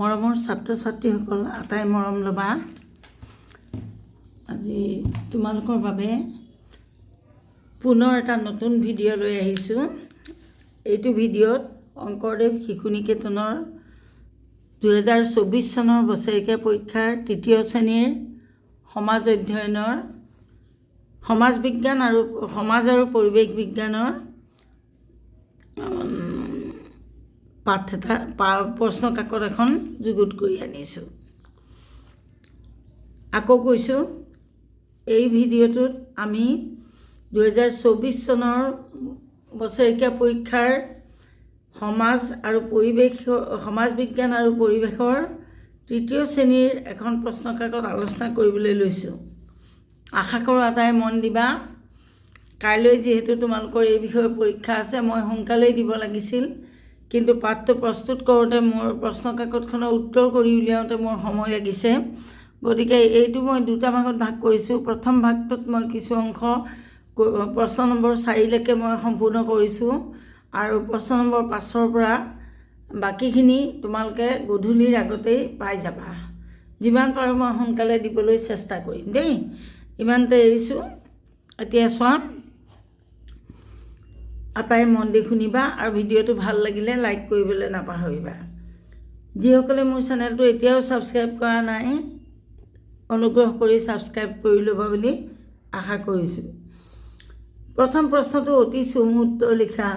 মৰমৰ ছাত্ৰ ছাত্ৰীসকল আটাই মৰম ল'বা। আজি তোমালোকৰ বাবে পুনৰ এটা নতুন ভিডিঅ' লৈ আহিছোঁ। এইটো ভিডিঅ'ত শংকৰদেৱ শিশু নিকেতনৰ 2024 চনৰ বছৰেকীয়া পৰীক্ষাৰ তৃতীয় শ্ৰেণীৰ সমাজ অধ্যয়নৰ সমাজ বিজ্ঞান আৰু সমাজ আৰু পৰিৱেশ বিজ্ঞানৰ পাঠ এটা প্ৰশ্ন কাকত এখন যুগুত কৰি আনিছোঁ। আকৌ কৈছোঁ, এই ভিডিঅ'টোত আমি 2024 চনৰ বছৰেকীয়া পৰীক্ষাৰ সমাজ বিজ্ঞান আৰু পৰিৱেশৰ তৃতীয় শ্ৰেণীৰ এখন প্ৰশ্ন কাকত আলোচনা কৰিবলৈ লৈছোঁ। আশা কৰোঁ আটাই মন দিবা। কাইলৈ যিহেতু তোমালোকৰ এই বিষয়ে পৰীক্ষা আছে, মই সোনকালেই দিব লাগিছিল, কিন্তু পাঠটো প্ৰস্তুত কৰোঁতে মোৰ প্ৰশ্ন কাকতখনৰ উত্তৰ কৰি উলিয়াওঁতে মোৰ সময় লাগিছে। গতিকে এইটো মই দুটা ভাগত ভাগ কৰিছোঁ। প্ৰথম ভাগটোত মই কিছু অংশ প্ৰশ্ন নম্বৰ 4লৈকে মই সম্পূৰ্ণ কৰিছোঁ, আৰু প্ৰশ্ন নম্বৰ 5ৰ পৰা বাকীখিনি তোমালোকে গধূলিৰ আগতেই পাই যাবা। যিমান পাৰোঁ মই সোনকালে দিবলৈ চেষ্টা কৰিম দেই। ইমানতে এৰিছোঁ। এতিয়া চোৱা, আটাই মন দি শুনিবা, আৰু ভিডিঅ'টো ভাল লাগিলে লাইক কৰিবলৈ নাপাহৰিবা। যিসকলে মোৰ চেনেলটো এতিয়াও ছাবস্ক্ৰাইব কৰা নাই, অনুগ্ৰহ কৰি ছাবস্ক্ৰাইব কৰি ল'বা বুলি আশা কৰিছোঁ। প্ৰথম প্ৰশ্নটো অতি চমুত্তৰ লিখা।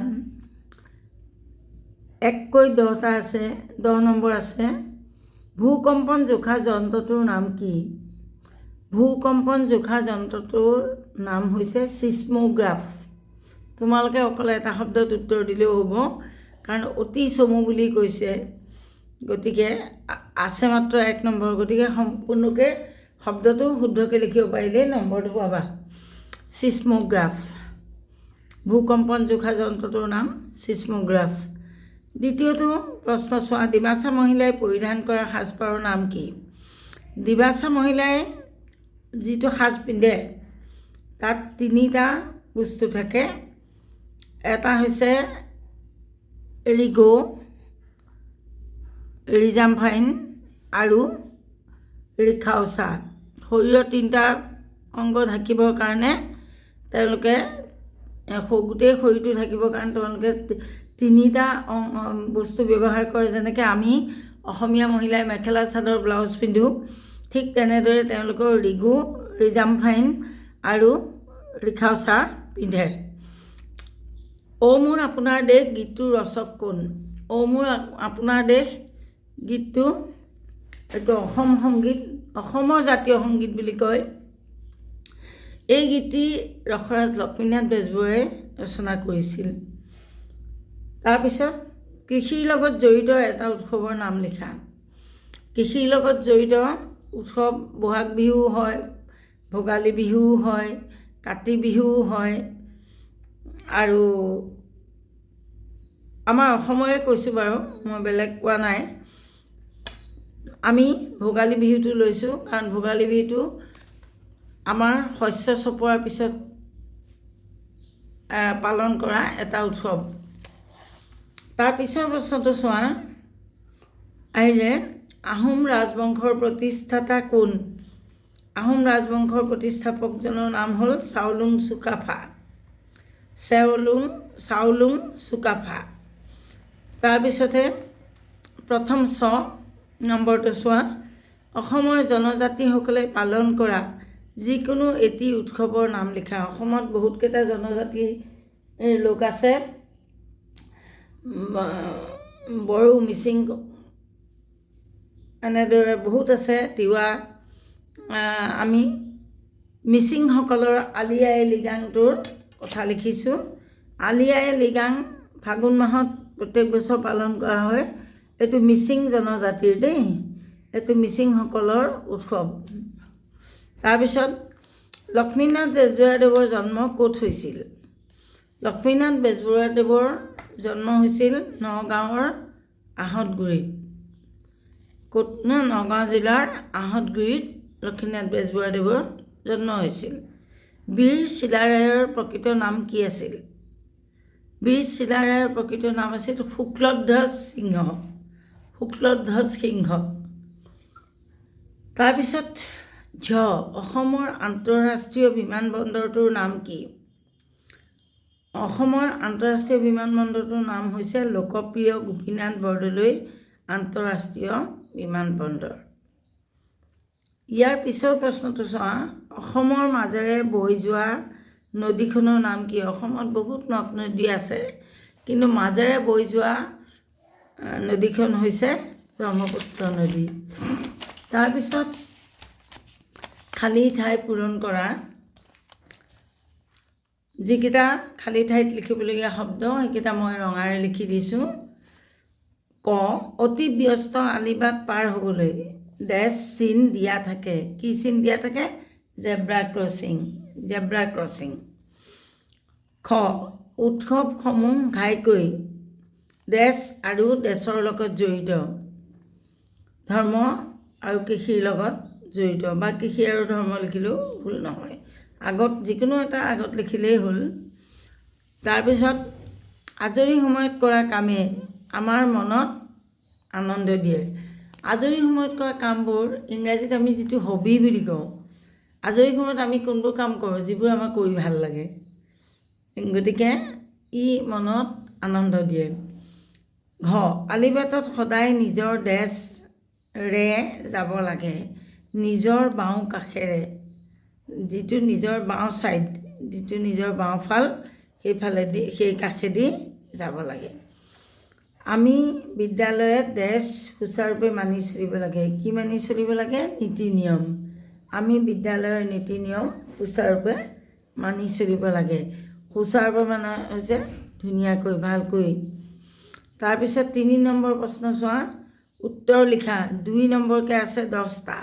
1কৈ 10টা আছে, 10 নম্বৰ আছে। ভূকম্পন জোখা যন্ত্ৰটোৰ নাম কি? ভূকম্পন জোখা যন্ত্ৰটোৰ নাম হৈছে ছিস্মোগ্ৰাফ। তোমালোকে অকল এটা শব্দত উত্তৰ দিলেও হ'ব, কাৰণ অতি চমু বুলি কৈছে, গতিকে আছে মাত্ৰ 1 নম্বৰ। গতিকে সম্পূৰ্ণকৈ শব্দটো শুদ্ধকৈ লিখিব পাৰিলেই নম্বৰটো পাবা। ছিস্মোগ্ৰাফ, ভূকম্পন জোখা যন্ত্ৰটোৰ নাম ছিস্মোগ্ৰাফ। দ্বিতীয়টো প্ৰশ্ন চোৱা, ডিমাচা মহিলাই পৰিধান কৰা সাজপাৰৰ নাম কি? ডিমাচা মহিলাই যিটো সাজ পিন্ধে তাত 3টা বস্তু থাকে। এটা হৈছে ৰিগো, ৰিজাম্ফাইন আৰু ৰিখাওচা। শৰীৰৰ 3টা অংগ ঢাকিবৰ কাৰণে তেওঁলোকে গোটেই শৰীৰটো ঢাকিবৰ কাৰণে তেওঁলোকে 3টা বস্তু ব্যৱহাৰ কৰে। যেনেকৈ আমি অসমীয়া মহিলাই মেখেলা চাদৰ ব্লাউজ পিন্ধোঁ, ঠিক তেনেদৰে তেওঁলোকৰ ৰিগো, ৰিজাম্ফাইন আৰু ৰিখাওচা পিন্ধে। অ মোৰ আপোনাৰ দেশ গীতটোৰ ৰচক কোন? অ মোৰ আপোনাৰ দেশ গীতটো এইটো অসম সংগীত, অসমৰ জাতীয় সংগীত বুলি কয়। এই গীতটি ৰসৰাজ লক্ষ্মীনাথ বেজবৰুৱাই ৰচনা কৰিছিল। তাৰপিছত কৃষিৰ লগত জড়িত এটা উৎসৱৰ নাম লিখা। কৃষিৰ লগত জড়িত উৎসৱ বহাগ বিহু হয়, ভোগালী বিহুও হয়, কাতি বিহুও হয়, আৰু আমাৰ অসমৰে কৈছোঁ বাৰু, মই বেলেগ কোৱা নাই। আমি ভোগালী বিহুটো লৈছোঁ, কাৰণ ভোগালী বিহুটো আমাৰ শস্য চপোৱাৰ পিছত পালন কৰা এটা উৎসৱ। তাৰ পিছৰ প্ৰশ্নটো চোৱা, আহিলে আহোম ৰাজবংশৰ প্ৰতিষ্ঠাতা কোন? আহোম ৰাজবংশৰ প্ৰতিষ্ঠাপকজনৰ নাম হ'ল চাওলুং চুকাফা। চাওলুং চুকাফা। তাৰপিছতে প্ৰথম নম্বৰটো চোৱা, অসমৰ জনজাতিসকলে পালন কৰা যিকোনো এটি উৎসৱৰ নাম লিখা। অসমত বহুতকেইটা জনজাতিৰ লোক আছে, বড়ো, মিচিং, এনেদৰে বহুত আছে, তিৱা। আমি মিচিংসকলৰ আলি আই লৃগাংটোৰ কথা লিখিছোঁ। আলি আই লৃগাং ফাগুন মাহত প্ৰত্যেক বছৰ পালন কৰা হয়। এইটো মিচিং জনজাতিৰ দেই, এইটো মিচিংসকলৰ উৎসৱ। তাৰপিছত লক্ষ্মীনাথ বেজবৰুৱাদেৱৰ জন্ম ক'ত হৈছিল? লক্ষ্মীনাথ বেজবৰুৱাদেৱৰ জন্ম হৈছিল নগাঁৱৰ আহঁতগুৰিত। ক'ত? নগাঁও জিলাৰ আহঁতগুৰিত লক্ষ্মীনাথ বেজবৰুৱাদেৱৰ জন্ম হৈছিল। বীৰ চিলাৰায়ৰ প্ৰকৃত নাম কি আছিল? বীৰ চিলাৰায়ৰ প্ৰকৃত নাম আছিল শুক্লধ্বজ সিংহ। শুক্লধ্বজ সিংহ। তাৰপিছত অসমৰ আন্তঃৰাষ্ট্ৰীয় বিমানবন্দৰটোৰ নাম কি? অসমৰ আন্তঃৰাষ্ট্ৰীয় বিমানবন্দৰটোৰ নাম হৈছে লোকপ্ৰিয় গোপীনাথ বৰদলৈ আন্তঃৰাষ্ট্ৰীয় বিমানবন্দৰ। ইয়াৰ পিছৰ প্ৰশ্নটো চোৱা, অসমৰ মাজেৰে বৈ যোৱা নদীখনৰ নাম কি? অসমত বহুত নদ নদী আছে, কিন্তু মাজেৰে বৈ যোৱা নদীখন হৈছে ব্ৰহ্মপুত্ৰ নদী। তাৰপিছত খালী ঠাই পূৰণ কৰা, যিকেইটা খালী ঠাইত লিখিবলগীয়া শব্দ সেইকেইটা মই ৰঙাৰে লিখি দিছোঁ। ক, অতি ব্যস্ত আলিবাট পাৰ হ'বলৈ ডেছ চিন দিয়া থাকে। কি চিন দিয়া থাকে? Zebra crossing. Zebra crossing. খ, উৎসৱসমূহ ঘাইকৈ ডেছ আৰু ডেছৰ লগত জড়িত। ধৰ্ম আৰু কৃষিৰ লগত জড়িত, বা কৃষি আৰু ধৰ্ম লিখিলেও ভুল নহয়, আগত যিকোনো এটা আগত লিখিলেই হ'ল। তাৰপিছত আজৰি সময়ত কৰা কামে আমাৰ মনত আনন্দ দিয়ে। আজৰি সময়ত কৰা কামবোৰ ইংৰাজীত আমি যিটো হবি বুলি কওঁ, আজৰি সময়ত আমি কোনবোৰ কাম কৰোঁ যিবোৰ আমাৰ কৰি ভাল লাগে, গতিকে ই মনত আনন্দ দিয়ে। ঘ, আলিবাটত সদায় নিজৰ ডেছৰে যাব লাগে। নিজৰ বাওঁ কাষেৰে, যিটো নিজৰ বাওঁ ছাইড, যিটো নিজৰ বাওঁফাল, সেইফালেদি সেই কাষেদি যাব লাগে। আমি বিদ্যালয়ত ডেছ সুচাৰুৰূপে মানি চলিব লাগে। কি মানি চলিব লাগে? নীতি নিয়ম। আমি বিদ্যালয়ৰ নীতি নিয়ম সুচাৰুৰূপে মানি চলিব লাগে। সুচাৰুৰূপে মানে হৈছে ধুনীয়াকৈ, ভালকৈ। তাৰপিছত 3 নম্বৰ প্ৰশ্ন চোৱা, উত্তৰ লিখা। 2 নম্বৰকৈ আছে 10টা।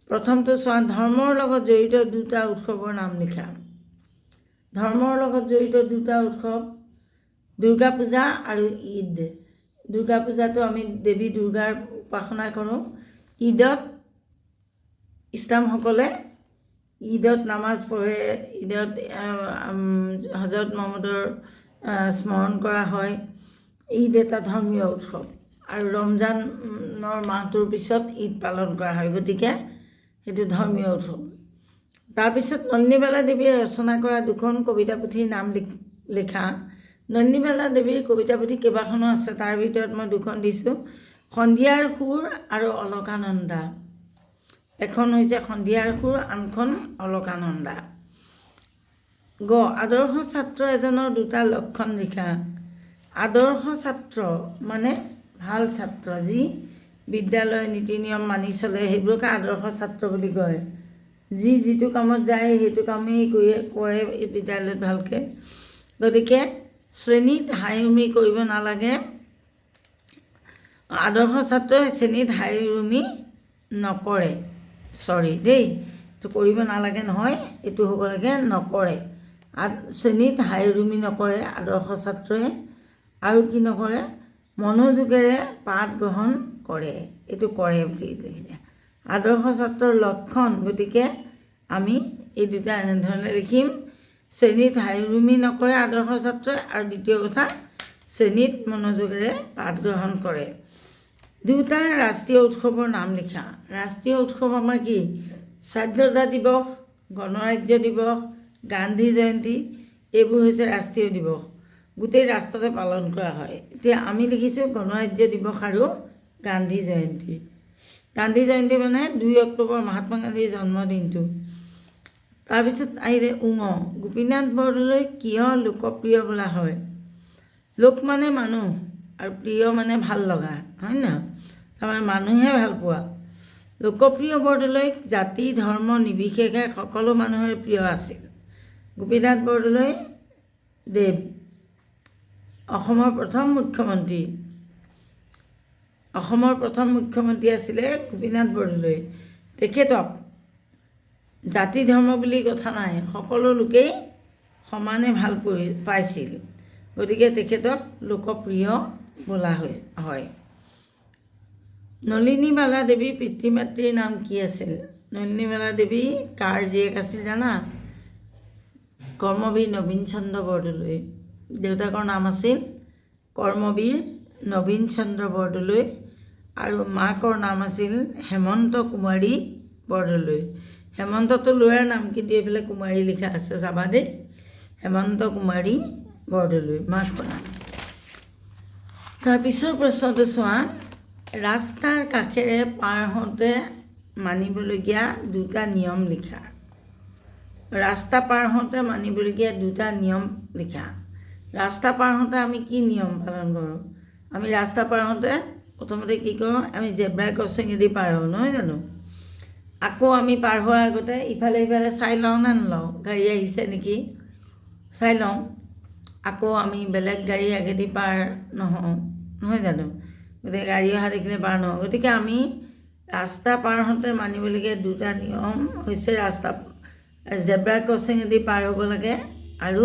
প্ৰথমটো চোৱা, ধৰ্মৰ লগত জড়িত 2টা উৎসৱৰ নাম লিখা। ধৰ্মৰ লগত জড়িত 2টা উৎসৱ দুৰ্গা পূজা আৰু ঈদ। দুৰ্গা পূজাটো আমি দেৱী দুৰ্গাৰ উপাসনা কৰোঁ। ঈদত ইছলামসকলে ঈদত নামাজ পঢ়ে, ঈদত হজৰত মহম্মদৰ স্মৰণ কৰা হয়। ঈদ এটা ধৰ্মীয় উৎসৱ, আৰু ৰমজানৰ মাহটোৰ পিছত ঈদ পালন কৰা হয়, গতিকে সেইটো ধৰ্মীয় উৎসৱ। তাৰপিছত নলিনীবালা দেৱীয়ে ৰচনা কৰা 2খন কবিতা পুথিৰ নাম লিখা। নলিনীবালা দেৱীৰ কবিতা পুথি কেইবাখনো আছে, তাৰ ভিতৰত মই 2খন দিছোঁ, সন্ধিয়াৰ সুৰ আৰু অলকানন্দা। এখন হৈছে সন্ধিয়াৰ সুৰ, আনখন অলকানন্দা। গ, আদৰ্শ ছাত্ৰ এজনৰ 2টা লক্ষণ লিখা। আদৰ্শ ছাত্ৰ মানে ভাল ছাত্ৰ, যি বিদ্যালয়ৰ নীতি নিয়ম মানি চলে, সেইবোৰকে আদৰ্শ ছাত্ৰ বুলি কয়। যি যিটো কামত যায় সেইটো কামেই কৰে বিদ্যালয়ত ভালকৈ। গতিকে শ্ৰেণীত হাই উমি কৰিব নালাগে। আদৰ্শ ছাত্ৰই শ্ৰেণীত হাই উমি নকৰে। দেই, এইটো কৰিব নালাগে নহয়, এইটো হ'ব লাগে নকৰে। শ্ৰেণীত হাই উমি নকৰে আদৰ্শ ছাত্ৰই। আৰু কি নকৰে? মনোযোগেৰে পাঠ গ্ৰহণ কৰে, এইটো কৰে বুলি লিখিলে। আদৰ্শ ছাত্ৰৰ লক্ষণ, গতিকে আমি এই 2টা এনেধৰণে লিখিম। শ্ৰেণীত হাইৰুমি নকৰে আদৰ্শ ছাত্ৰই, আৰু দ্বিতীয় কথা, শ্ৰেণীত মনোযোগেৰে পাঠ গ্ৰহণ কৰে। 2টা ৰাষ্ট্ৰীয় উৎসৱৰ নাম লিখা। ৰাষ্ট্ৰীয় উৎসৱ আমাৰ কি? স্বাধীনতা দিৱস, গণৰাজ্য দিৱস, গান্ধী জয়ন্তী, এইবোৰ হৈছে ৰাষ্ট্ৰীয় দিৱস, গোটেই ৰাষ্ট্ৰতে পালন কৰা হয়। এতিয়া আমি লিখিছোঁ গণৰাজ্য দিৱস আৰু গান্ধী জয়ন্তী। গান্ধী জয়ন্তী মানে 2 অক্টোবৰ মহাত্মা গান্ধীৰ জন্মদিনটো। তাৰপিছত আহিলে উঙ, গোপীনাথ বৰদলৈক কিয় লোকপ্ৰিয় বোলা হয়? লোক মানে মানুহ, আৰু প্ৰিয় মানে ভাল লগা, হয় নহয়? তাৰমানে মানুহে ভাল পোৱা। লোকপ্ৰিয় বৰদলৈক জাতি ধৰ্ম নিৰ্বিশেষে সকলো মানুহৰে প্ৰিয় আছিল। গোপীনাথ বৰদলৈ দেৱ অসমৰ প্ৰথম মুখ্যমন্ত্ৰী। অসমৰ প্ৰথম মুখ্যমন্ত্ৰী আছিলে গোপীনাথ বৰদলৈ। তেখেতক জাতি ধৰ্ম বুলি কথা নাই, সকলো লোকেই সমানে ভাল পাইছিল, গতিকে তেখেতক লোকপ্ৰিয় বোলা হয়। নলিনীবালা দেৱীৰ পিতৃ মাতৃৰ নাম কি আছিল? নলিনীবালা দেৱী কাৰ জীয়েক আছিল জানা? কৰ্মবীৰ নবীন চন্দ্ৰ বৰদলৈ। দেউতাকৰ নাম আছিল কৰ্মবীৰ নবীন চন্দ্ৰ বৰদলৈ। আৰু মাকৰ নাম আছিল হেমন্ত কুমাৰী বৰদলৈ। হেমন্তটো ল'ৰাৰ নাম, কিন্তু এইফালে কুমাৰী লিখা আছে, চাবা দেই। হেমন্ত কুমাৰী বৰদলৈ মাকৰ নাম। তাৰপিছৰ প্ৰশ্নটো চোৱা, ৰাস্তাৰ কাষেৰে পাৰ হওঁতে মানিবলগীয়া দুটা নিয়ম লিখা। ৰাস্তা পাৰ হওঁতে মানিবলগীয়া দুটা নিয়ম লিখা। ৰাস্তা পাৰ হওঁতে আমি কি নিয়ম পালন কৰোঁ? আমি ৰাস্তা পাৰ হওঁতে প্ৰথমতে কি কৰোঁ? আমি জেব্ৰা ক্ৰচিঙেদি পাৰ হওঁ, নহয় জানো? আকৌ আমি পাৰ হোৱাৰ আগতে ইফালে সিফালে চাই লওঁ নে নলওঁ? গাড়ী আহিছে নেকি চাই লওঁ। আকৌ আমি বেলেগ গাড়ী আগেদি পাৰ নহওঁ, নহয় জানো? গতিকে গাড়ী অহা দেখিলে পাৰ নহওঁ। গতিকে আমি ৰাস্তা পাৰ হওঁতে মানিবলগীয়া দুটা নিয়ম হৈছে জেব্ৰা ক্ৰচিঙেদি পাৰ হ'ব লাগে আৰু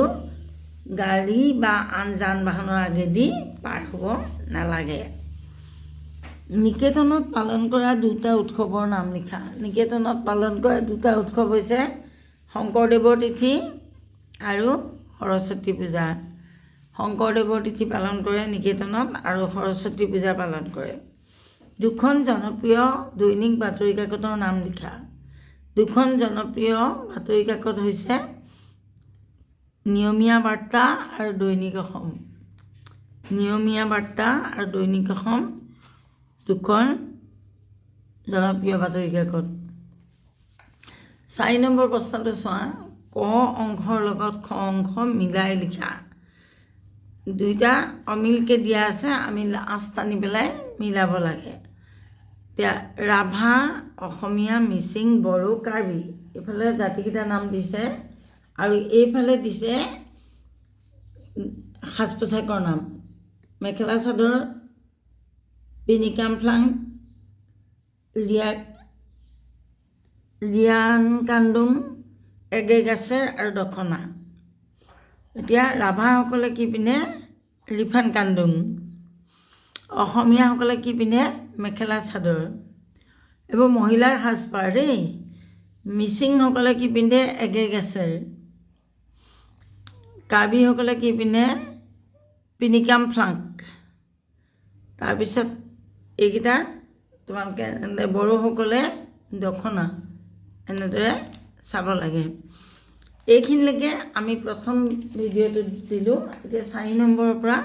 গাড়ী বা আন যান বাহনৰ আগেদি পাৰ হ'ব নালাগে। নিকেতনত পালন কৰা দুটা উৎসৱৰ নাম লিখা। নিকেতনত পালন কৰা দুটা উৎসৱ হৈছে শংকৰদেৱৰ তিথি আৰু সৰস্বতী পূজা। শংকৰদেৱৰ তিথি পালন কৰে নিকেতনত আৰু সৰস্বতী পূজা পালন কৰে। দুখন জনপ্ৰিয় দৈনিক বাতৰি কাকতৰ নাম লিখা। দুখন জনপ্ৰিয় বাতৰি কাকত হৈছে নিয়মীয়া বাৰ্তা আৰু দৈনিক অসম। নিয়মীয়া বাৰ্তা আৰু দৈনিক অসম দুখন জনপ্ৰিয় বাতৰি কাকত। 4 নম্বৰ প্ৰশ্নটো চোৱা, ক অংশৰ লগত খ অংশ মিলাই লিখা। দুইটা অমিলকৈ দিয়া আছে, আমি আঁচ টানি পেলাই মিলাব লাগে। এতিয়া ৰাভা, অসমীয়া, মিচিং, বড়ো, কাৰ্বি, এইফালে জাতিকেইটাৰ নাম দিছে আৰু এইফালে দিছে সাজ পোছাকৰ নাম। মেখেলা চাদৰ, পিনিকামফ্লাং, ৰিয়ান কাণ্ডুং, এগেগাছেৰ আৰু দখনা। এতিয়া ৰাভাসকলে কি পিন্ধে? ৰিফান কাণ্ডুং। অসমীয়াসকলে কি পিন্ধে? মেখেলা চাদৰ। এইবোৰ মহিলাৰ সাজপাৰ দেই। মিচিংসকলে কি পিন্ধে? এগেগাছেৰ। কাৰ্বিসকলে কি পিন্ধে? পিনিকামফ্লাং। তাৰপিছত এইকেইটা তোমালোকে বড়োসকলে দখনা, এনেদৰে চাব লাগে। এইখিনিলৈকে আমি প্ৰথম ভিডিঅ'টো দিলোঁ। এতিয়া 4 নম্বৰৰ পৰা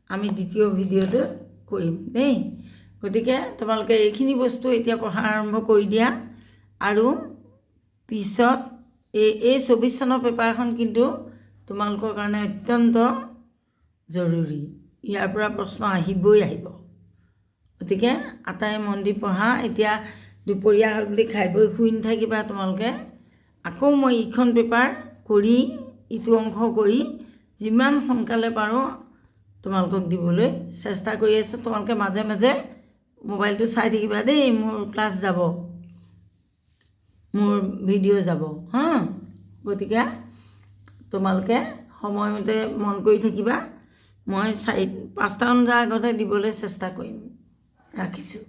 আমি দ্বিতীয় ভিডিঅ'টো কৰিম দেই। গতিকে তোমালোকে এইখিনি বস্তু এতিয়া পঢ়া আৰম্ভ কৰি দিয়া আৰু পিছত এই 24 চনৰ পেপাৰখন কিন্তু তোমালোকৰ কাৰণে অত্যন্ত জৰুৰী। ইয়াৰ পৰা প্ৰশ্ন আহিবই আহিব। গতিকে আটাই মন দি পঢ়া। এতিয়া দুপৰীয়া হ'ল বুলি খাই বৈ শুই নাথাকিবা তোমালোকে। আকৌ মই ইখন পেপাৰ কৰি ইটো অংশ কৰি যিমান সোনকালে পাৰোঁ তোমালোকক দিবলৈ চেষ্টা কৰি আছোঁ। তোমালোকে মাজে মাজে মোবাইলটো চাই থাকিবা দেই। মোৰ ক্লাছ যাব, মোৰ ভিডিঅ' যাব, হা। গতিকে তোমালোকে সময়মতে মন কৰি থাকিবা। মই 4-5টা বজাৰ আগতে দিবলৈ চেষ্টা কৰিম। ৰাখিছোঁ।